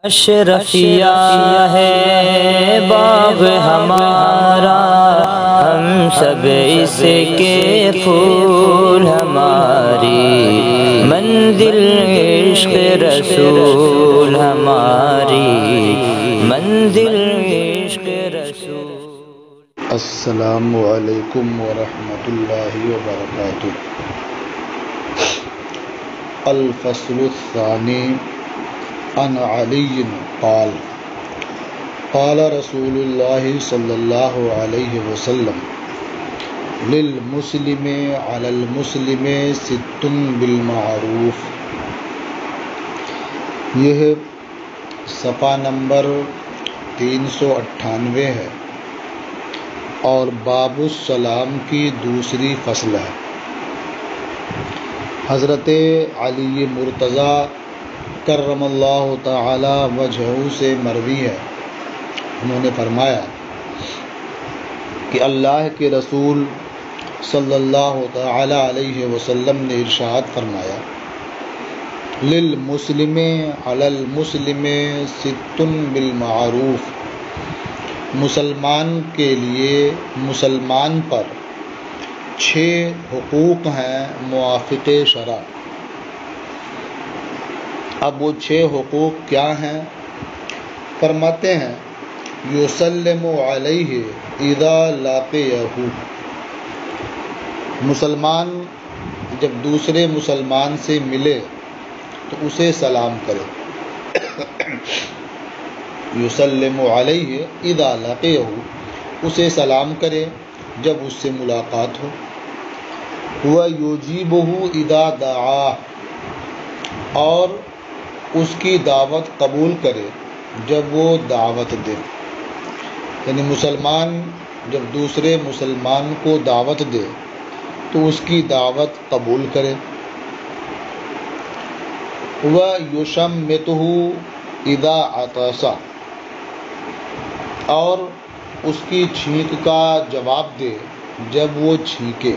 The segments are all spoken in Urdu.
اشرفیہ ہے باغ ہمارا، ہم سب اس کے پھول، ہماری منزل عشق رسول، ہماری منزل عشق رسول۔ السلام علیکم ورحمۃ اللہ وبرکاتہ۔ الفصل الثانی عن علی قال قال رسول اللہ صلی اللہ علیہ وسلم للمسلم علی المسلم ست بالمعروف۔ یہ صفحہ نمبر 398 ہے اور باب السلام کی دوسری فصل ہے۔ حضرت علی مرتضیٰ کرم اللہ تعالی وجہہ سے مروی ہے، انہوں نے فرمایا کہ اللہ کے رسول صلی اللہ تعالی علیہ وسلم نے ارشاد فرمایا، للمسلم علی المسلم ست بالمعروف۔ مسلمان کے لیے مسلمان پر 6 حقوق ہیں موافق شرع۔ اب وہ 6 حقوق کیا ہیں؟ فرماتے ہیں، یسلم علیہ اذا لاقیہ۔ مسلمان جب دوسرے مسلمان سے ملے تو اسے سلام کرے۔ یسلم علیہ اذا لاقیہ، اسے سلام کرے جب اس سے ملاقات ہو۔ ویجیبہ اذا دعاہ، اور اس کی دعوت قبول کرے جب وہ دعوت دے۔ یعنی مسلمان جب دوسرے مسلمان کو دعوت دے تو اس کی دعوت قبول کرے۔ وَيُشَمِّتُهُ إِذَا عَطَسَ، اور اس کی چھینک کا جواب دے جب وہ چھینکے۔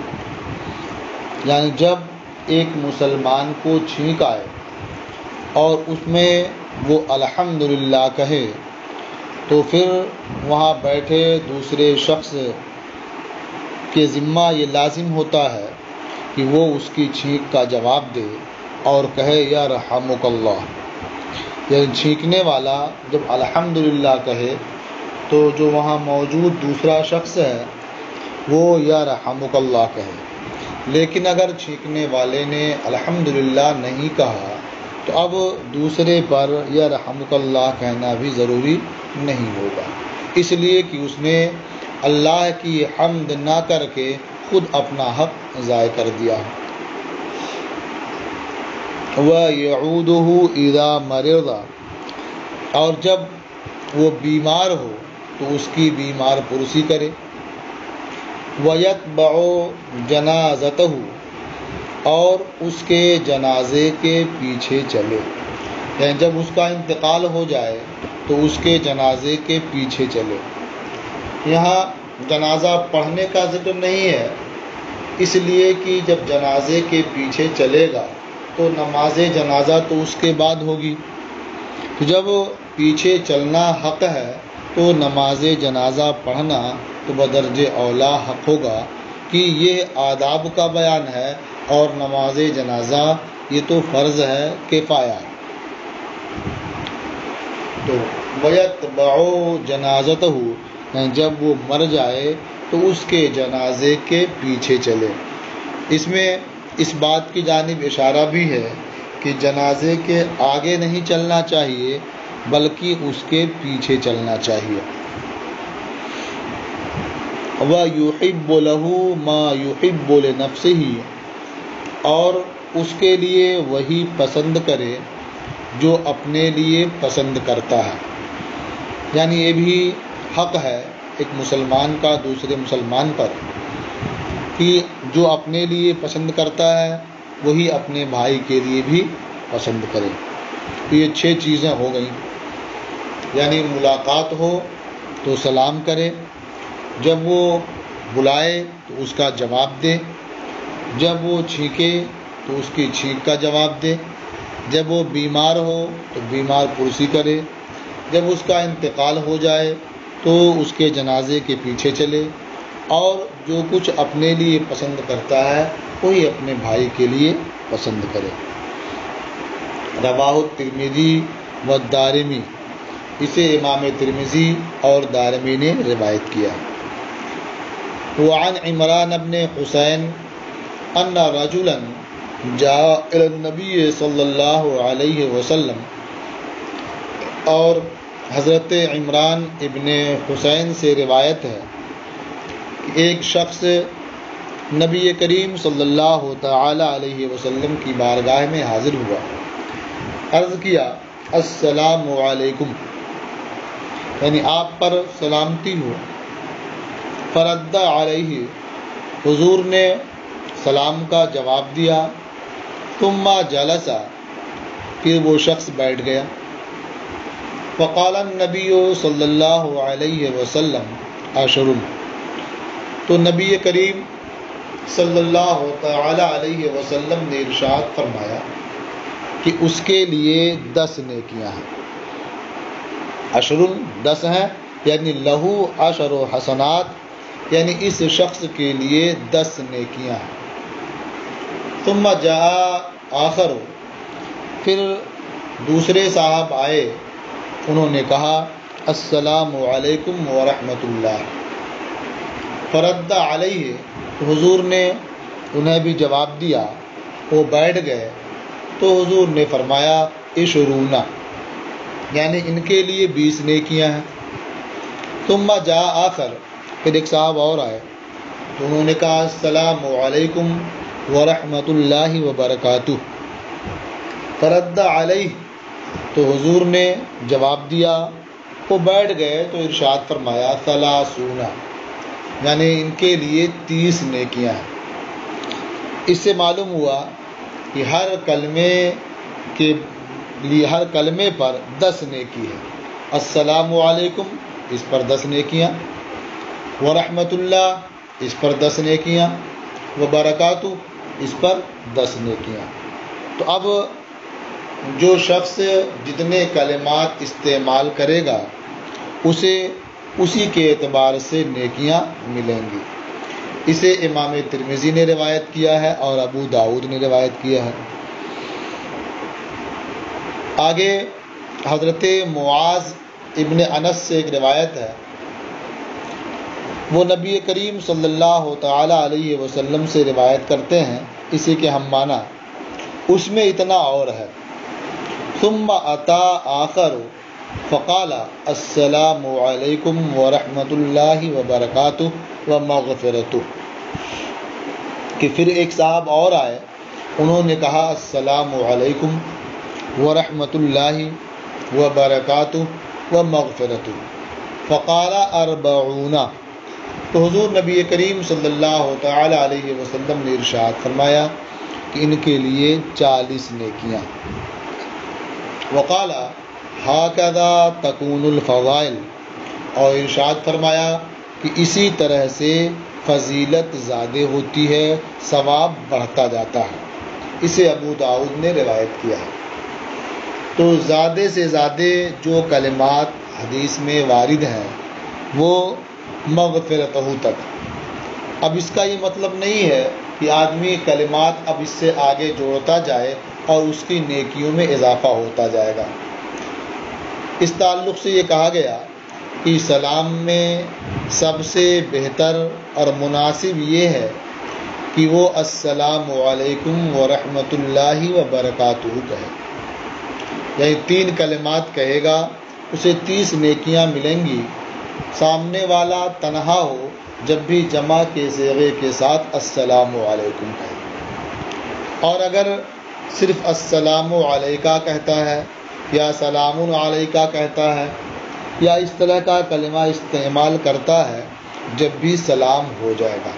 یعنی جب ایک مسلمان کو چھینک آئے اور اس میں وہ الحمدللہ کہے تو پھر وہاں بیٹھے دوسرے شخص کے ذمہ یہ لازم ہوتا ہے کہ وہ اس کی چھینک کا جواب دے اور کہے یرحمک اللہ۔ یعنی چھینکنے والا جب الحمدللہ کہے تو جو وہاں موجود دوسرا شخص ہے وہ یرحمک اللہ کہے۔ لیکن اگر چھینکنے والے نے الحمدللہ نہیں کہا تو اب دوسرے پر یرحمک اللہ کہنا بھی ضروری نہیں ہوگا، اس لیے کہ اس نے اللہ کی حمد نہ کر کے خود اپنا حق ضائع کر دیا۔ وَيَعُودُهُ إِذَا مَرِضَ، اور جب وہ بیمار ہو تو اس کی بیمار پرسی کرے۔ وَيَتْبَعُ جَنَازَتَهُ، اور اس کے جنازے کے پیچھے چلے۔ یعنی جب اس کا انتقال ہو جائے تو اس کے جنازے کے پیچھے چلے۔ یہاں جنازہ پڑھنے کا ذکر نہیں ہے، اس لیے کہ جب جنازے کے پیچھے چلے گا تو نماز جنازہ تو اس کے بعد ہوگی۔ تو جب پیچھے چلنا حق ہے تو نماز جنازہ پڑھنا تو بدرجہ اولا حق ہوگا کہ یہ آداب کا بیان ہے، اور نماز جنازہ یہ تو فرض ہے کفایہ۔ تو وَيَتْبَعُ جَنَازَتَهُ، جب وہ مر جائے تو اس کے جنازے کے پیچھے چلے۔ اس میں اس بات کی جانب اشارہ بھی ہے کہ جنازے کے آگے نہیں چلنا چاہیے بلکہ اس کے پیچھے چلنا چاہیے۔ وَيُحِبُّ لَهُ مَا يُحِبُّ لِنَفْسِهِ، اور اس کے لیے وہی پسند کرے جو اپنے لیے پسند کرتا ہے۔ یعنی یہ بھی حق ہے ایک مسلمان کا دوسرے مسلمان پر کہ جو اپنے لیے پسند کرتا ہے وہی اپنے بھائی کے لیے بھی پسند کرے۔ تو یہ 6 چیزیں ہو گئیں۔ یعنی ملاقات ہو تو سلام کرے، جب وہ بلائے تو اس کا جواب دے، جب وہ چھینکے تو اس کی چھینک کا جواب دے، جب وہ بیمار ہو تو بیمار پرسی کرے، جب اس کا انتقال ہو جائے تو اس کے جنازے کے پیچھے چلے اور جو کچھ اپنے لیے پسند کرتا ہے وہی اپنے بھائی کے لیے پسند کرے۔ رواہ ترمذی و دارمی، اسے امام ترمذی اور دارمی نے روایت کیا۔ وعن عمران بن حسین ان رجلا جاء الى النبی صلی اللہ علیہ وسلم، اور حضرت عمران ابن حسین سے روایت ہے کہ ایک شخص نبی کریم صلی اللہ تعالی علیہ وسلم کی بارگاہ میں حاضر ہوا، عرض کیا السلام علیکم، یعنی آپ پر سلامتی ہو۔ فرد علیہ، حضور نے سلام کا جواب دیا، ثم جلس، پھر وہ شخص بیٹھ گیا۔ فقال النبی صلی اللہ علیہ وسلم عشر، تو نبی کریم صلی اللہ تعالی علیہ وسلم نے ارشاد فرمایا کہ اس کے لیے 10 نیکیاں ہیں۔ عشر 10 ہیں، یعنی لہو 10 حسنات، یعنی اس شخص کے لیے 10 نیکیاں ہیں۔ ثم جاء آخر، پھر دوسرے صاحب آئے، انہوں نے کہا السلام علیکم ورحمۃ اللہ۔ فرد علیہ، حضور نے انہیں بھی جواب دیا، وہ بیٹھ گئے تو حضور نے فرمایا عشرون، یعنی ان کے لیے 20 نیکیاں ہیں۔ ثم جاء آخر، پھر ایک صاحب اور آئے تو انہوں نے کہا السلام علیکم ورحمۃ اللہ وبرکاتہ۔ فرد علیہ، تو حضور نے جواب دیا، وہ بیٹھ گئے تو ارشاد فرمایا ثلاثون، یعنی ان کے لیے 30 نیکیاں ہیں۔ اس سے معلوم ہوا کہ ہر کلمے پر 10 نیکی ہے۔ السلام علیکم، اس پر 10 نیکیاں، ورحمۃ اللہ، اس پر 10 نیکیاں، وبرکاتہ، اس پر 10 نیکیاں۔ تو اب جو شخص جتنے کلمات استعمال کرے گا اسے اسی کے اعتبار سے نیکیاں ملیں گی۔ اسے امام ترمذی نے روایت کیا ہے اور ابو داؤد نے روایت کیا ہے۔ آگے حضرت معاذ ابن انس سے ایک روایت ہے، وہ نبی کریم صلی اللہ تعالی علیہ وسلم سے روایت کرتے ہیں، اسی کے ہم معنی، اس میں اتنا اور ہے۔ ثم اتا آخر فقال السلام علیکم ورحمۃ اللہ وبرکاتہ ومغفرتہ، کہ پھر ایک صاحب اور آئے، انہوں نے کہا السلام علیکم ورحمۃ اللہ وبرکاتہ ومغفرتہ، فقال 40، تو حضور نبی کریم صلی اللہ تعالی علیہ وسلم نے ارشاد فرمایا کہ ان کے لیے 40 نیکیاں۔ وقال ہاکذا تکون الفضائل، اور ارشاد فرمایا کہ اسی طرح سے فضیلت زیادہ ہوتی ہے، ثواب بڑھتا جاتا ہے۔ اسے ابو داؤد نے روایت کیا ہے۔ تو زیادہ سے زیادہ جو کلمات حدیث میں وارد ہیں وہ مغفرتہ تک۔ اب اس کا یہ مطلب نہیں ہے کہ آدمی کلمات اب اس سے آگے جوڑتا جائے اور اس کی نیکیوں میں اضافہ ہوتا جائے گا۔ اس تعلق سے یہ کہا گیا کہ سلام میں سب سے بہتر اور مناسب یہ ہے کہ وہ السلام علیکم ورحمۃ اللہ وبرکاتہ کہے، یعنی 3 کلمات کہے گا، اسے 30 نیکیاں ملیں گی۔ سامنے والا تنہا ہو جب بھی جمع کے صیغے کے ساتھ السلام علیکم کہے، اور اگر صرف السلام علیکہ کہتا ہے یا سلام علیکہ کہتا ہے یا اس طرح کا کلمہ استعمال کرتا ہے، جب بھی سلام ہو جائے گا۔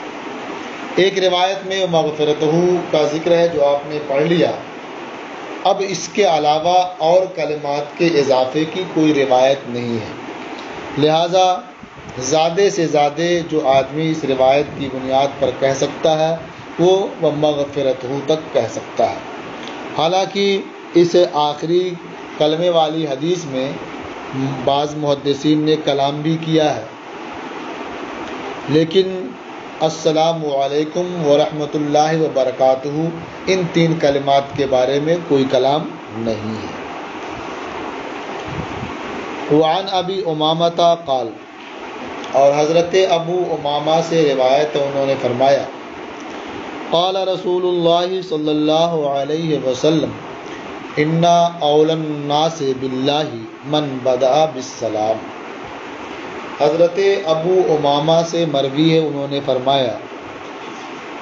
ایک روایت میں مغفرتہ کا ذکر ہے جو آپ نے پڑھ لیا، اب اس کے علاوہ اور کلمات کے اضافے کی کوئی روایت نہیں ہے، لہٰذا زیادہ سے زیادہ جو آدمی اس روایت کی بنیاد پر کہہ سکتا ہے وہ مغفرتہ تک کہہ سکتا ہے۔ حالانکہ اس آخری کلمے والی حدیث میں بعض محدثین نے کلام بھی کیا ہے، لیکن السلام علیکم ورحمۃ اللہ وبرکاتہ ان 3 کلمات کے بارے میں کوئی کلام نہیں ہے۔ وعن ابی امامۃ قال، اور حضرت ابو امامہ سے روایت ہے، انہوں نے فرمایا قال رسول اللہ صلی اللہ علیہ وسلم ان اول الناس باللہ من بدأ بالسلام۔ حضرت ابو امامہ سے مروی ہے، انہوں نے فرمایا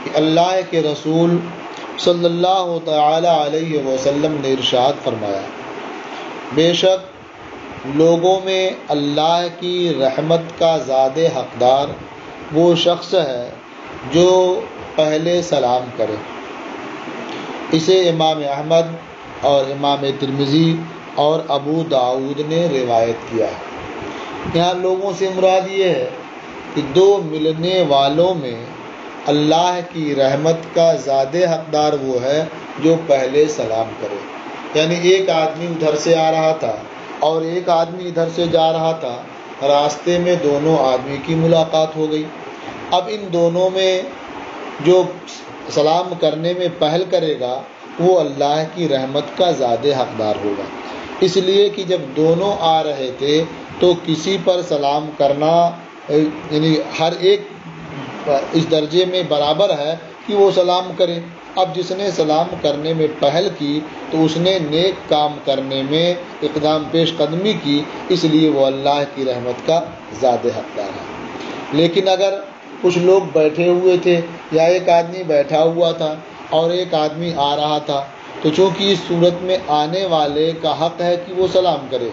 کہ اللہ کے رسول صلی اللہ تعالی علیہ وسلم نے ارشاد فرمایا، بے شک لوگوں میں اللہ کی رحمت کا زیادہ حقدار وہ شخص ہے جو پہلے سلام کرے۔ اسے امام احمد اور امام ترمذی اور ابو داؤد نے روایت کیا ہے۔ یہاں لوگوں سے مراد یہ ہے کہ 2 ملنے والوں میں اللہ کی رحمت کا زیادہ حقدار وہ ہے جو پہلے سلام کرے۔ یعنی ایک آدمی ادھر سے آ رہا تھا اور ایک آدمی ادھر سے جا رہا تھا، راستے میں دونوں آدمی کی ملاقات ہو گئی۔ اب ان دونوں میں جو سلام کرنے میں پہل کرے گا وہ اللہ کی رحمت کا زیادہ حقدار ہوگا، اس لیے کہ جب دونوں آ رہے تھے تو کسی پر سلام کرنا یعنی ہر ایک اس درجے میں برابر ہے کہ وہ سلام کرے۔ اب جس نے سلام کرنے میں پہل کی تو اس نے نیک کام کرنے میں اقدام پیش قدمی کی، اس لیے وہ اللہ کی رحمت کا زیادہ حقدار ہے۔ لیکن اگر کچھ لوگ بیٹھے ہوئے تھے یا ایک آدمی بیٹھا ہوا تھا اور ایک آدمی آ رہا تھا، تو چونکہ اس صورت میں آنے والے کا حق ہے کہ وہ سلام کرے۔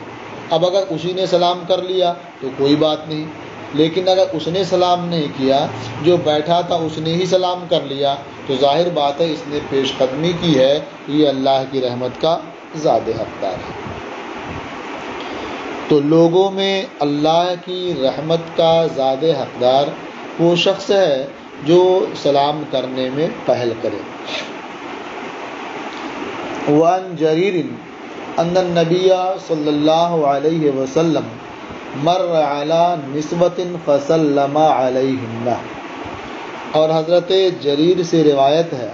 اب اگر اسی نے سلام کر لیا تو کوئی بات نہیں، لیکن اگر اس نے سلام نہیں کیا، جو بیٹھا تھا اس نے ہی سلام کر لیا، تو ظاہر بات ہے اس نے پیش قدمی کی ہے، یہ اللہ کی رحمت کا زیادہ حقدار ہے۔ تو لوگوں میں اللہ کی رحمت کا زیادہ حقدار وہ شخص ہے جو سلام کرنے میں پہل کرے۔ وعن جریر ان النبی صلی اللہ علیہ وسلم مر علی نسوۃ فسلم علیہن، اور حضرت جریر سے روایت ہے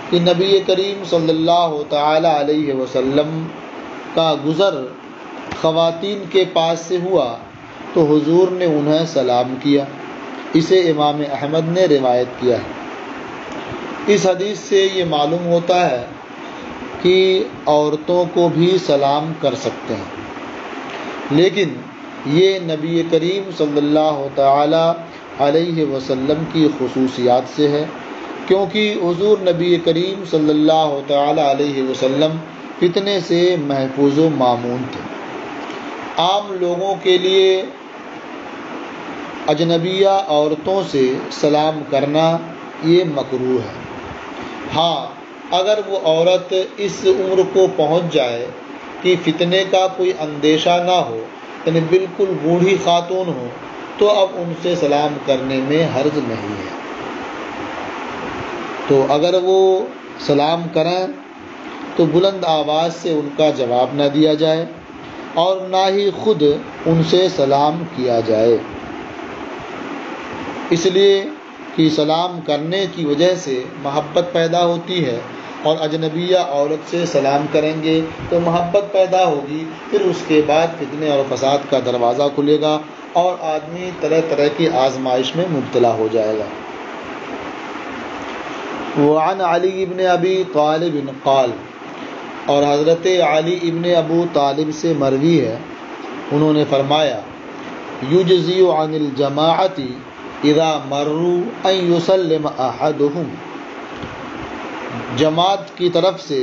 کہ نبی کریم صلی اللہ تعالی علیہ وسلم کا گزر خواتین کے پاس سے ہوا تو حضور نے انہیں سلام کیا۔ اسے امام احمد نے روایت کیا ہے۔ اس حدیث سے یہ معلوم ہوتا ہے کہ عورتوں کو بھی سلام کر سکتے ہیں، لیکن یہ نبی کریم صلی اللہ تعالی علیہ وسلم کی خصوصیات سے ہے، کیونکہ حضور نبی کریم صلی اللہ تعالی علیہ وسلم فتنے سے محفوظ و مامون تھے۔ عام لوگوں کے لیے اجنبیہ عورتوں سے سلام کرنا یہ مکروہ ہے۔ ہاں، اگر وہ عورت اس عمر کو پہنچ جائے کہ فتنے کا کوئی اندیشہ نہ ہو، یعنی بالکل بوڑھی خاتون ہو، تو اب ان سے سلام کرنے میں حرج نہیں ہے۔ تو اگر وہ سلام کریں تو بلند آواز سے ان کا جواب نہ دیا جائے اور نہ ہی خود ان سے سلام کیا جائے، اس لیے کہ سلام کرنے کی وجہ سے محبت پیدا ہوتی ہے، اور اجنبیہ عورت سے سلام کریں گے تو محبت پیدا ہوگی، پھر اس کے بعد فتنے اور فساد کا دروازہ کھلے گا اور آدمی طرح طرح کی آزمائش میں مبتلا ہو جائے گا۔ وعن علی ابن ابی طالب قال، اور حضرت علی ابن ابو طالب سے مروی ہے، انہوں نے فرمایا یجزی عن الجماعت اذا مروا ان یسلم احدهم، جماعت کی طرف سے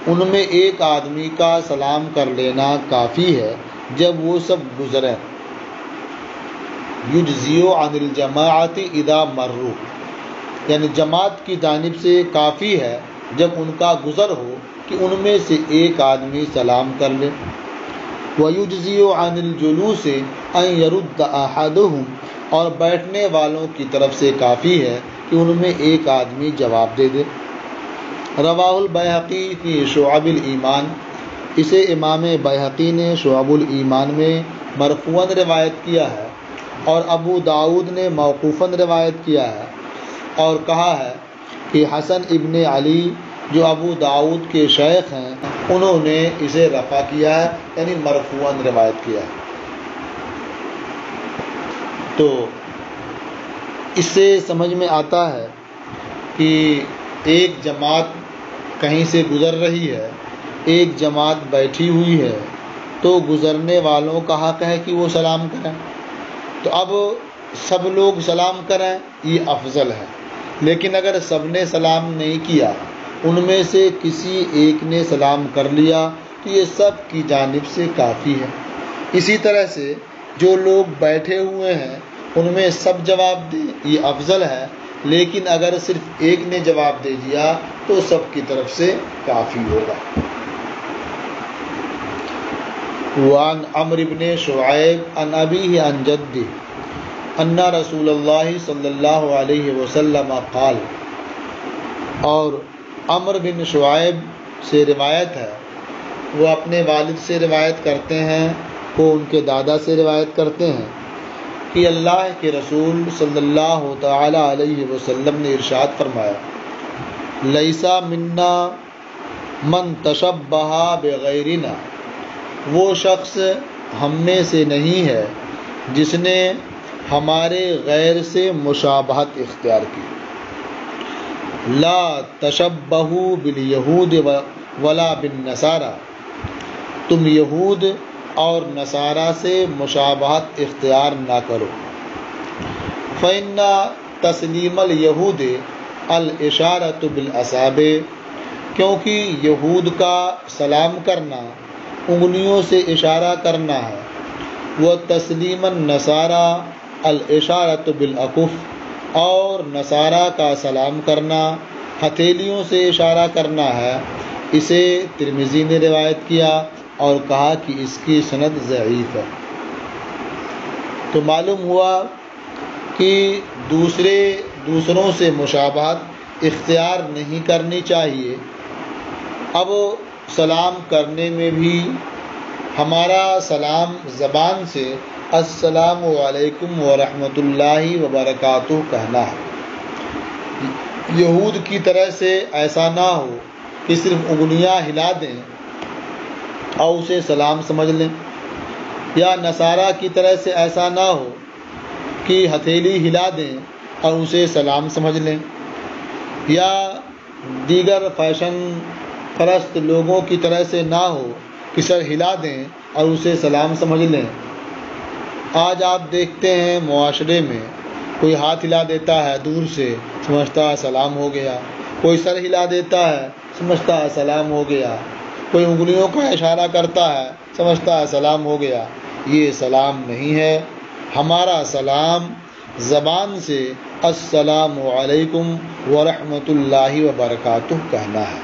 ان میں ایک آدمی کا سلام کر لینا کافی ہے جب وہ سب گزریں۔ یجزی عن الجماعت اذا مروا، یعنی جماعت کی جانب سے کافی ہے جب ان کا گزر ہو کہ ان میں سے ایک آدمی سلام کر لے۔ وَيُجْزِئُ عَنِ الْجُلُوسِ أَن يَرُدَّ أَحَدُهُمْ، اور بیٹھنے والوں کی طرف سے کافی ہے کہ ان میں ایک آدمی جواب دے دے۔ رواہ البیہقی فی شعب الایمان، اسے امام بیہقی نے شعب الایمان میں مرفوعاً روایت کیا ہے اور ابو داؤد نے موقوفاً روایت کیا ہے، اور کہا ہے کہ حسن ابن علی جو ابو داؤد کے شیخ ہیں انہوں نے اسے رفع کیا ہے، یعنی مرفوعاً روایت کیا ہے۔ تو اس سے سمجھ میں آتا ہے کہ ایک جماعت کہیں سے گزر رہی ہے، ایک جماعت بیٹھی ہوئی ہے، تو گزرنے والوں کا حق ہے کہ وہ سلام کریں۔ تو اب سب لوگ سلام کریں یہ افضل ہے، لیکن اگر سب نے سلام نہیں کیا، ان میں سے کسی ایک نے سلام کر لیا تو یہ سب کی جانب سے کافی ہے۔ اسی طرح سے جو لوگ بیٹھے ہوئے ہیں ان میں سب جواب دیں یہ افضل ہے، لیکن اگر صرف ایک نے جواب دے دیا تو سب کی طرف سے کافی ہوگا۔ وعن عمرو بن شعیب عن ابیہ عن جدہ ان رسول اللہ صلی اللہ علیہ وسلم قال، اور عمرو بن شعیب سے روایت ہے، وہ اپنے والد سے روایت کرتے ہیں، وہ ان کے دادا سے روایت کرتے ہیں کہ اللہ کے رسول صلی اللہ تعالی علیہ وسلم نے ارشاد فرمایا، لیسا منا من تشبہ بغیرنا، وہ شخص ہم میں سے نہیں ہے جس نے ہمارے غیر سے مشابہت اختیار کی۔ لا تشبہوا بالیہود ولا بالنصارى، تم یہود اور نصارہ سے مشابہت اختیار نہ کرو۔ فإن تسلیم الیہود الاشارۃ بالاصابع، کیونکہ یہود کا سلام کرنا انگلیوں سے اشارہ کرنا ہے، وہ تسلیم النصارى الاشارۃ بالاکف، اور نصارہ کا سلام کرنا ہتھیلیوں سے اشارہ کرنا ہے۔ اسے ترمذی نے روایت کیا اور کہا کہ اس کی سند ضعیف ہے۔ تو معلوم ہوا کہ دوسروں سے مشابہت اختیار نہیں کرنی چاہیے۔ اب سلام کرنے میں بھی ہمارا سلام زبان سے السلام علیکم ورحمۃ اللہ وبرکاتہ کہنا ہے۔ یہود کی طرح سے ایسا نہ ہو کہ صرف انگلیاں ہلا دیں اور اسے سلام سمجھ لیں، یا نصارہ کی طرح سے ایسا نہ ہو کہ ہتھیلی ہلا دیں اور اسے سلام سمجھ لیں، یا دیگر فیشن پرست لوگوں کی طرح سے نہ ہو کہ سر ہلا دیں اور اسے سلام سمجھ لیں۔ آج آپ دیکھتے ہیں معاشرے میں کوئی ہاتھ ہلا دیتا ہے دور سے، سمجھتا ہے سلام ہو گیا، کوئی سر ہلا دیتا ہے سمجھتا ہے سلام ہو گیا، کوئی انگلیوں کا اشارہ کرتا ہے سمجھتا ہے سلام ہو گیا۔ یہ سلام نہیں ہے۔ ہمارا سلام زبان سے السلام علیکم ورحمۃ اللہ وبرکاتہ کہنا ہے۔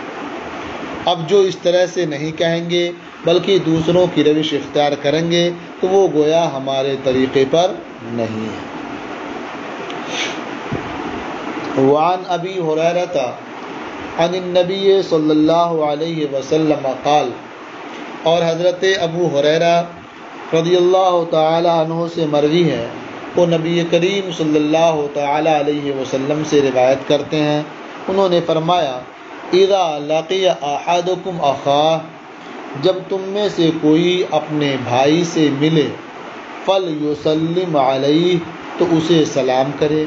اب جو اس طرح سے نہیں کہیں گے بلکہ دوسروں کی روش اختیار کریں گے تو وہ گویا ہمارے طریقے پر نہیں ہے۔ وعن ابی ہریرہ عن النبی صلی اللہ علیہ وسلم قال، اور حضرت ابو ہریرہ رضی اللہ تعالی عنہ سے مروی ہے، وہ نبی کریم صلی اللہ تعالی علیہ وسلم سے روایت کرتے ہیں، انہوں نے فرمایا، اذا لقی احدکم اخاہ، جب تم میں سے کوئی اپنے بھائی سے ملے، فلیسلم علیہ، تو اسے سلام کرے،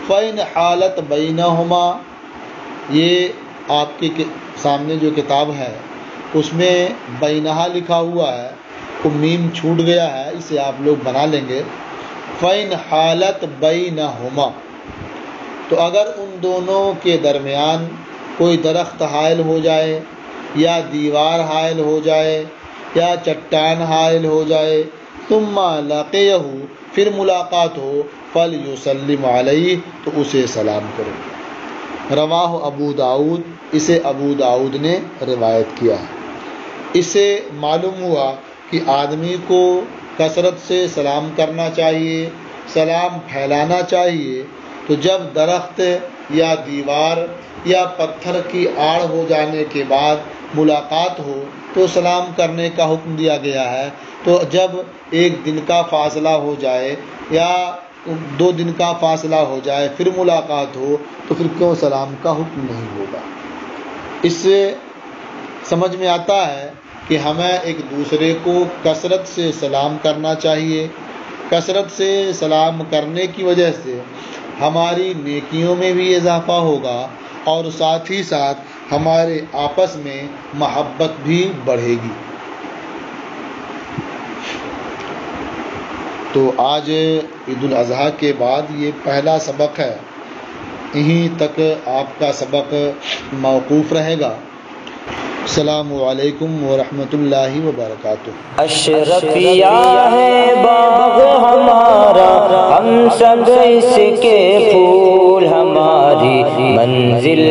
فإن حالت بینہما، یہ آپ کے سامنے جو کتاب ہے اس میں بینہا لکھا ہوا ہے، وہ میم چھوٹ گیا ہے، اسے آپ لوگ بنا لیں گے، فإن حالت بینہما، تو اگر ان دونوں کے درمیان کوئی درخت حائل ہو جائے یا دیوار حائل ہو جائے یا چٹان حائل ہو جائے، ثم لقیہ، پھر ملاقات ہو، فلیسلم علیہ، تو اسے سلام کرو۔ رواہ ابو داؤد، اسے ابو داؤد نے روایت کیا ہے۔ اس سے معلوم ہوا کہ آدمی کو کثرت سے سلام کرنا چاہیے، سلام پھیلانا چاہیے۔ تو جب درخت یا دیوار یا پتھر کی آڑ ہو جانے کے بعد ملاقات ہو تو سلام کرنے کا حکم دیا گیا ہے، تو جب ایک دن کا فاصلہ ہو جائے یا 2 دن کا فاصلہ ہو جائے پھر ملاقات ہو تو پھر کیوں سلام کا حکم نہیں ہوگا؟ اس سے سمجھ میں آتا ہے کہ ہمیں ایک دوسرے کو کثرت سے سلام کرنا چاہیے۔ کثرت سے سلام کرنے کی وجہ سے ہماری نیکیوں میں بھی اضافہ ہوگا اور ساتھ ہی ساتھ ہمارے آپس میں محبت بھی بڑھے گی۔ تو آج عید الاضحیٰ کے بعد یہ پہلا سبق ہے، یہیں تک آپ کا سبق موقوف رہے گا۔ السلام علیکم ورحمۃ اللہ وبرکاتہ۔ اشرفیہ ہے باغ ہمارا، ہم سب اس کے پھول، ہماری منزل